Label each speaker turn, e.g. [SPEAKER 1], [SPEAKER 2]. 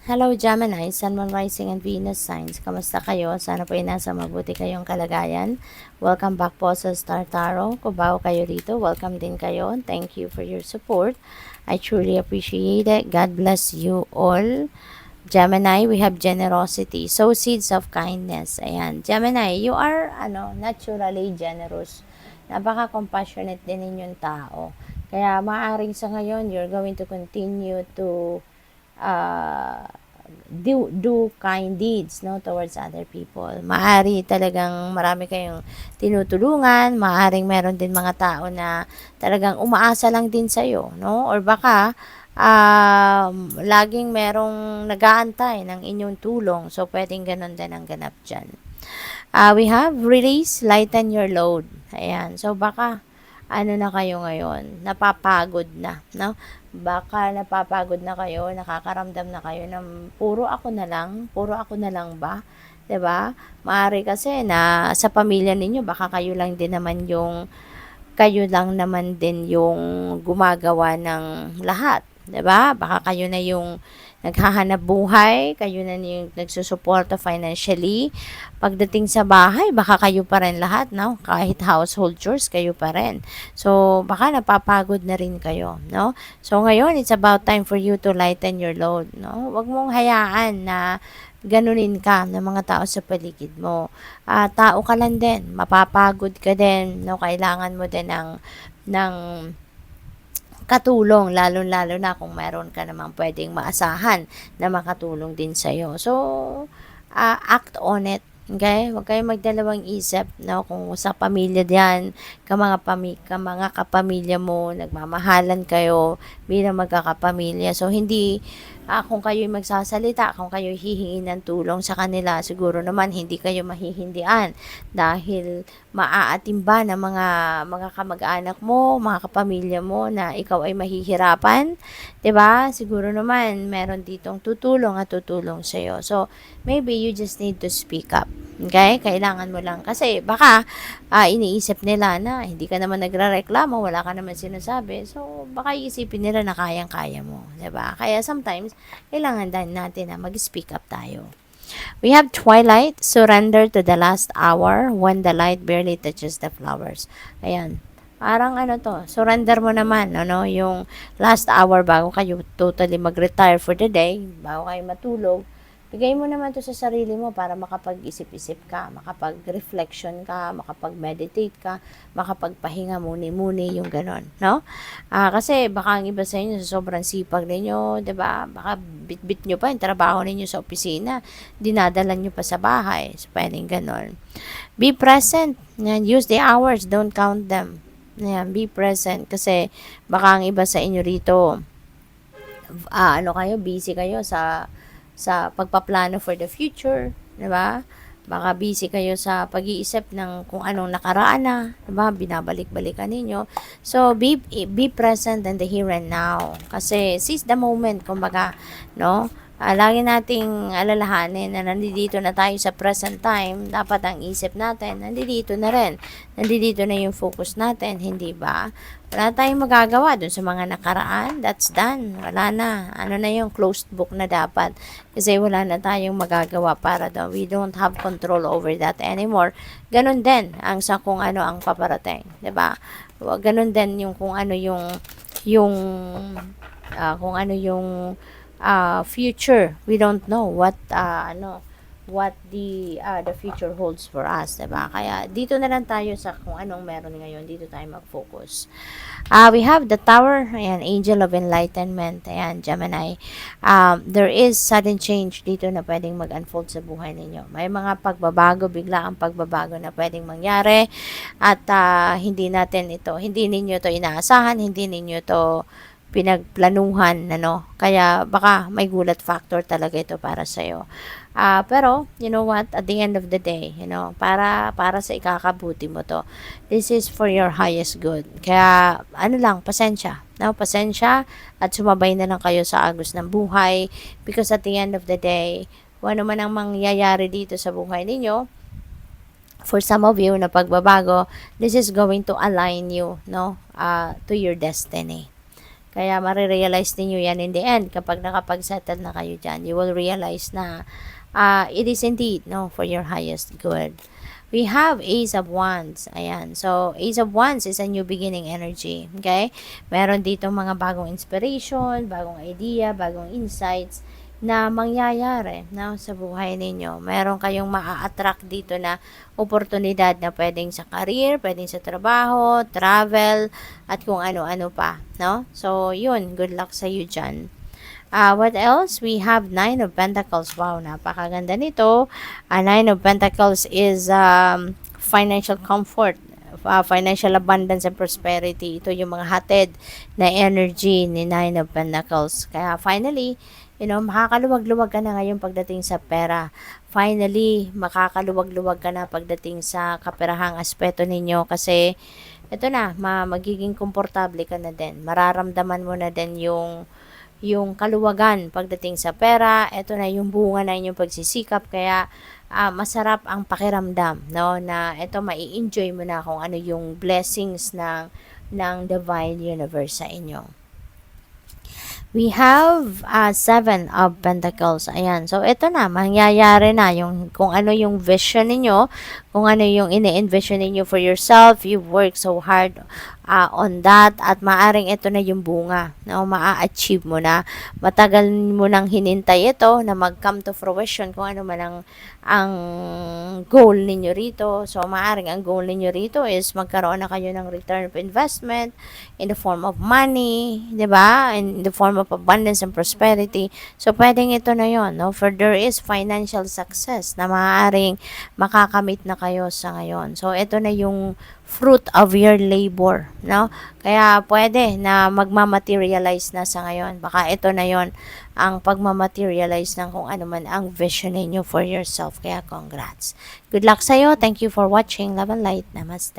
[SPEAKER 1] Hello Gemini, Sun, Moon, Rising, and Venus signs. Kamusta kayo? Sana po ay nasa mabuti kayong kalagayan. Welcome back po sa Star Tarot. Kung bago kayo rito, welcome din kayo. Thank you for your support. I truly appreciate it. God bless you all. Gemini, we have generosity. Sow seeds of kindness. Ayan. Gemini, you are naturally generous. Napaka-compassionate din ninyong tao. Kaya maaaring sa ngayon, you're going to continue to uh, do kind deeds no towards other people. Maari talagang marami kayong tinutulungan, maaring meron din mga tao na talagang umaasa lang din sa iyo, no? Or baka laging merong nag-aantay ng inyong tulong. So pwedeng ganun din ang ganap diyan. We have release, lighten your load. Ayan. So baka ano na kayo ngayon, napapagod na, no? Baka napapagod na kayo, nakakaramdam na kayo ng puro ako na lang ba? 'Di ba? Maaari kasi na sa pamilya ninyo baka kayo lang naman din yung gumagawa ng lahat, 'di ba? Baka kayo na yung naghahanap buhay, kayo na yung nagsusuporta financially. Pagdating sa bahay, baka kayo pa rin lahat, no? Kahit household chores, kayo pa rin. So, baka napapagod na rin kayo, no? So, ngayon, it's about time for you to lighten your load, no? Huwag mong hayaan na ganunin ka ng mga tao sa paligid mo. Tao ka lang din, mapapagod ka din, no? Kailangan mo din ng katulong, lalo-lalo na kung meron ka namang pwedeng maasahan na makatulong din sa'yo. So, act on it. Okay? Huwag kayong magdalawang isip, no? Kung sa pamilya diyan, ka mga kapamilya mo, nagmamahalan kayo bilang magkakapamilya. So, hindi kung kayo'y magsasalita, kung kayo'y hihingi ng tulong sa kanila, siguro naman hindi kayo mahihindian dahil maaatimba ng mga kamag-anak mo, mga kapamilya mo na ikaw ay mahihirapan, 'di ba? Siguro naman meron ditong tutulong at tutulong sa iyo. So, maybe you just need to speak up. Okay? Kailangan mo lang kasi baka iniisip nila na hindi ka naman nagrereklamo, wala ka naman sinasabi. So, baka iisipin nila na kayang-kaya mo, 'di ba? Kaya sometimes kailangan din natin na mag-speak up tayo. We have twilight, surrender to the last hour when the light barely touches the flowers. Ayan. Parang ano to, surrender mo naman, ano, yung last hour bago kayo totally mag-retire for the day, bago kayo matulog. Bigay mo naman to sa sarili mo para makapag-isip-isip ka, makapag-reflection ka, makapag-meditate ka, makapagpahinga muni-muni, yung ganon, no? Kasi baka ang iba sa inyo, sa sobrang sipag ninyo, 'di ba? Baka bit-bit nyo pa yung trabaho ninyo sa opisina, dinadala nyo pa sa bahay. So, pwedeng ganon. Be present. Yan, use the hours, don't count them. Yan, be present. Kasi baka ang iba sa inyo rito, busy kayo sa pagpaplano for the future, 'di ba? Baka busy kayo sa pag-iisip ng kung anong nakaraan na, 'di ba? Binabalik-balikan ninyo. So be present in the here and now. Kasi seize the moment, kumbaga, no? Lagi nating alalahanin na nandito na tayo sa present time, dapat ang isip natin, nandito na rin. Nandito na yung focus natin, hindi ba? Wala tayong magagawa dun sa mga nakaraan, that's done. Wala na. Ano na yung closed book na dapat. Kasi wala na tayong magagawa para daw. We don't have control over that anymore. Ganon din ang sa kung ano ang paparating. 'Di ba? Ganon din yung kung ano yung kung ano yung future. We don't know what the future holds for us, diba? Kaya dito na lang tayo sa kung anong meron ngayon, dito tayo mag-focus. We have the Tower, ayan, Angel of Enlightenment, ayan, Gemini. There is sudden change dito na pwedeng mag-unfold sa buhay ninyo. May mga pagbabago, bigla ang pagbabago na pwedeng mangyari at hindi ninyo to inaasahan, hindi ninyo to pinagplanuhan, ano. Kaya baka may gulat factor talaga ito para sa iyo. Pero you know what, at the end of the day, para sa ikakabuti mo to. This is for your highest good. Kaya ano lang, pasensya. No, pasensya at sumabay na lang kayo sa agos ng buhay because at the end of the day, kung ano man ang mangyayari dito sa buhay ninyo, for some of you na pagbabago, this is going to align you, no, to your destiny. Kaya marirealize ninyo yan in the end kapag nakapag-settle na kayo dyan. You will realize na it is indeed for your highest good. We have Ace of Wands. Ayan. So, Ace of Wands is a new beginning energy. Okay? Meron dito mga bagong inspiration, bagong idea, bagong insights na mangyayari sa buhay ninyo. Meron kayong maa-attract dito na oportunidad na pwedeng sa career, pwedeng sa trabaho, travel, at kung ano-ano pa. So, yun. Good luck sa you dyan. What else? We have Nine of Pentacles. Wow, napakaganda nito. Nine of Pentacles is financial comfort, financial abundance and prosperity. Ito yung mga hatid na energy ni Nine of Pentacles. Kaya finally, makakaluwag-luwag ka na ngayon pagdating sa pera. Finally, makakaluwag-luwag ka na pagdating sa kaperahang aspeto ninyo kasi ito na, magiging komportable ka na din. Mararamdaman mo na din yung kaluwagan pagdating sa pera. Ito na yung bunga na inyong pagsisikap, kaya masarap ang pakiramdam, na ito mai-enjoy mo na kung ano yung blessings ng Divine Universe sa inyo. We have Seven of Pentacles. Ayan. So, ito na. Mangyayari na yung kung ano yung vision ninyo, kung ano yung ini-envision ninyo for yourself. You work so hard on that at maaring ito na yung bunga na maa-achieve mo na. Matagal mo nang hinintay ito na mag-come to fruition kung ano man ang goal ninyo rito. So, maaring ang goal ninyo rito is magkaroon na kayo ng return of investment in the form of money, di ba? In the form of abundance and prosperity. So, pwedeng ito na yun, For there is financial success na maaaring makakamit na kayo sa ngayon. So, ito na yung fruit of your labor, Kaya, pwede na magmamaterialize na sa ngayon. Baka ito na yon ang pagmamaterialize ng kung ano man ang vision ninyo for yourself. Kaya, congrats. Good luck sa'yo. Thank you for watching. Love and light. Namaste.